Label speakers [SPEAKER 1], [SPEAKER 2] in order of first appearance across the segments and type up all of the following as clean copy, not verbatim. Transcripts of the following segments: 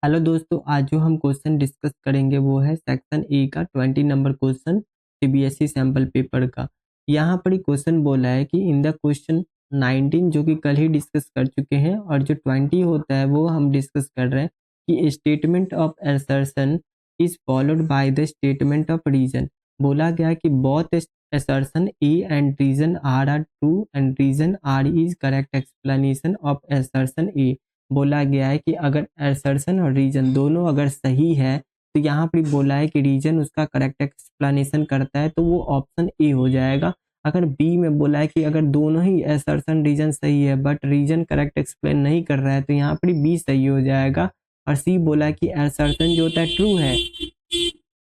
[SPEAKER 1] Hello दोस्तों, आज जो हम क्वेश्चन डिस्कस करेंगे वो है सेक्शन ए का 20 number question CBSE sample paper का। यहाँ पर ही क्वेश्चन बोला है कि इन द क्वेश्चन 19 जो कि कल ही डिस्कस कर चुके हैं और जो 20 होता है वो हम डिस्कस कर रहे हैं कि statement of assertion is followed by the statement of reason. बोला गया कि both assertion A and reason R are true and reason R is correct explanation of assertion A। बोला गया है कि अगर assertion और रीजन दोनों अगर सही है तो यहाँ पर बोला है कि रीजन उसका करेक्ट एक्सप्लेनेशन करता है तो वो ऑप्शन ए हो जाएगा। अगर बी में बोला है कि अगर दोनों ही assertion रीजन सही है बट रीजन करेक्ट एक्सप्लेन नहीं कर रहा है तो यहाँ पर बी सही हो जाएगा। और सी बोला है कि assertion जो होता है ट्रू है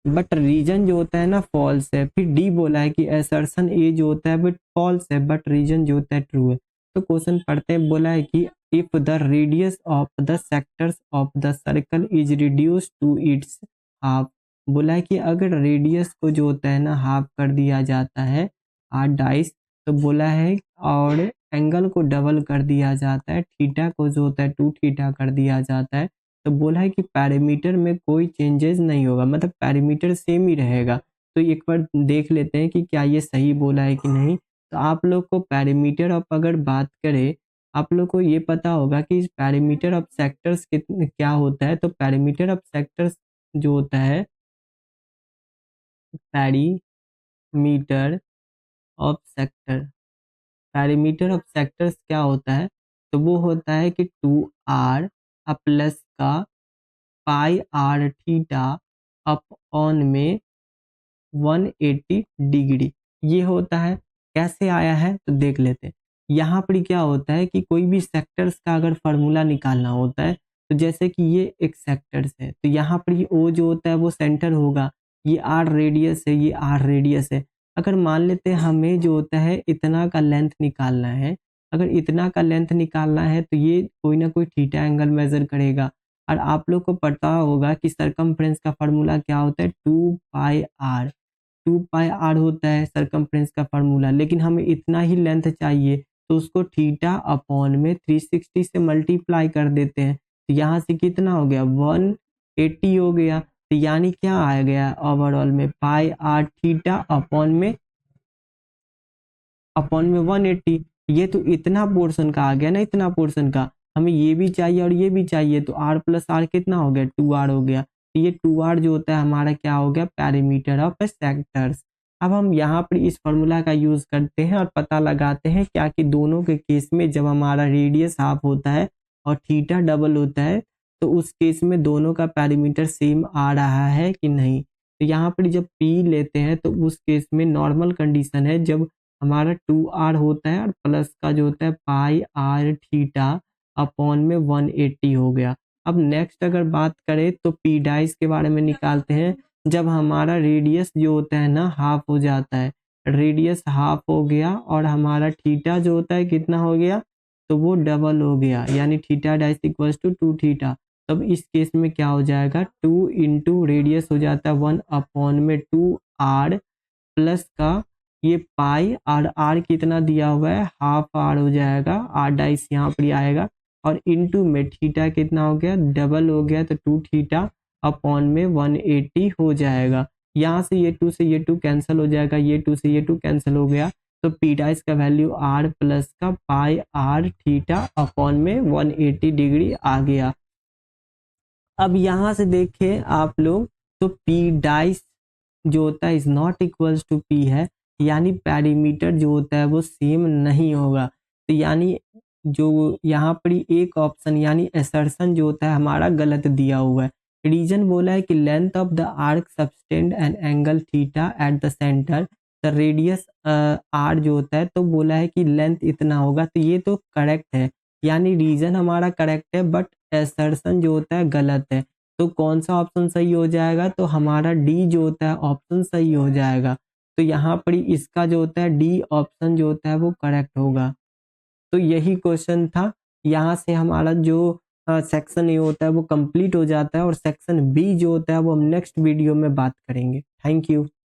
[SPEAKER 1] बट रीजन जो होता है ना फॉल्स है। फिर डी बोला है कि assertion ए जो होता है बट फॉल्स है बट रीजन जो होता है ट्रू है। तो क्वेश्चन पढ़ते हैं, बोला है कि if the radius of the sectors of the circle is reduce to its half. बोला है कि अगर रेडियस को जो होता है ना हाफ कर दिया जाता है 8 डाइस, तो बोला है और एंगल को डबल कर दिया जाता है, थीटा को जो होता है 2 थीटा कर दिया जाता है, तो बोला है कि पैरामीटर में कोई चेंजेस नहीं होगा, मतलब पैरामीटर सेम ही रहेगा। तो एक बार देख लेते हैं कि क्या ये सही बोला है कि नहीं। तो आप लोग को पैरामीटर ऑफ अगर बात करें, आप लोग को ये पता होगा कि पैरामीटर ऑफ सेक्टर्स क्या होता है। तो पैरामीटर ऑफ सेक्टर्स जो होता है, perimeter of sector, perimeter of sectors क्या होता है, तो वो होता है कि 2r प्लस का पाई आर थीटा अपॉन में 180 डिग्री, ये होता है। कैसे आया है तो देख लेते हैं। यहाँ पर क्या होता है कि कोई भी सेक्टर्स का अगर फार्मूला निकालना होता है, तो जैसे कि ये एक सेक्टर्स है तो यहाँ पर ये ओ जो होता है वो सेंटर होगा, ये आर रेडियस है, ये आर रेडियस है। अगर मान लेते हैं हमें जो होता है इतना का लेंथ निकालना है, अगर इतना का लेंथ निकालना है तो ये कोई ना कोई थीटा एंगल मेजर करेगा। और आप लोग को पता होगा कि सरकमफ्रेंस का फार्मूला क्या होता है, 2 पाई आर, 2 पाई आर होता है सरकमफ्रेंस का फार्मूला। लेकिन हमें इतना ही लेंथ चाहिए तो उसको थीटा अपॉन में 360 से मल्टीप्लाई कर देते हैं, तो यहाँ से कितना हो गया 180 हो गया। तो यानी क्या आ गया ओवरऑल में पाई आर थीटा अपॉन में 180। ये तो इतना पोर्शन का आ गया ना, इतना पोर्शन का। हमें ये भी चाहिए और ये भी चाहिए, तो आर प्लस आर कितना हो गया 2r हो गया। तो ये 2r जो होता है हमारा क्या हो गया, पैरीमीटर ऑफ सेक्टर्स। अब हम यहाँ पर इस फॉर्मूला का यूज करते हैं और पता लगाते हैं क्या कि दोनों के केस में जब हमारा रेडियस हाफ होता है और थीटा डबल होता है तो उस केस में दोनों का पैरीमीटर सेम आ रहा है कि नहीं। तो यहाँ पर जब P लेते हैं तो उस केस में नॉर्मल कंडीशन है, जब हमारा 2r होता है और प्लस का जो होता है पाई आर थीटा अपॉन में 180 हो गया। अब नेक्स्ट अगर बात करें तो पी डाइस के बारे में निकालते हैं। जब हमारा रेडियस जो होता है ना हाफ हो जाता है, रेडियस हाफ हो गया और हमारा थीटा जो होता है कितना हो गया, तो वो डबल हो गया, यानी theta dash equals to 2 theta. तब इस केस में क्या हो जाएगा, 2 इंटू रेडियस हो जाता है 1 अपॉन में 2r प्लस का ये पाई और आर कितना दिया हुआ है हाफ आर हो जाएगा, आर डाइस यहाँ पर आएगा। और इनटू में थीटा कितना हो गया, डबल हो गया, तो 2 थीटा अपॉन में 180 हो जाएगा। यहाँ से ये 2 से ये 2 कैंसिल हो जाएगा, ये 2 से ये 2 कैंसिल हो गया, तो पी डाइस का वैल्यू आर प्लस का पाई आर थीटा अपॉन में 180 डिग्री आ गया। अब यहाँ से देखें आप लोग, तो पी डाइस जो होता है is not equals to P है, यानी पैरीमीटर जो होता है वो सेम नहीं होगा। तो यानी जो यहाँ पर एक ऑप्शन यानी असर्शन जो होता है हमारा गलत दिया हुआ है। रीजन बोला है कि length of the arc subtend an angle theta at the centre, the radius R जो होता है, तो बोला है कि लेंथ इतना होगा, तो ये तो करेक्ट है, यानी रीजन हमारा करेक्ट है बट असर्शन जो होता है गलत है। तो कौन सा ऑप्शन सही हो जाएगा, तो हमारा डी जो होता है ऑप्शन सही हो जाएगा। तो यहाँ पर इसका जो होता है डी ऑप्शन जो होता है वो करेक्ट होगा। तो यही क्वेश्चन था। यहाँ से हमारा जो सेक्शन ए होता है वो कंप्लीट हो जाता है और सेक्शन बी जो होता है वो हम नेक्स्ट वीडियो में बात करेंगे। Thank you.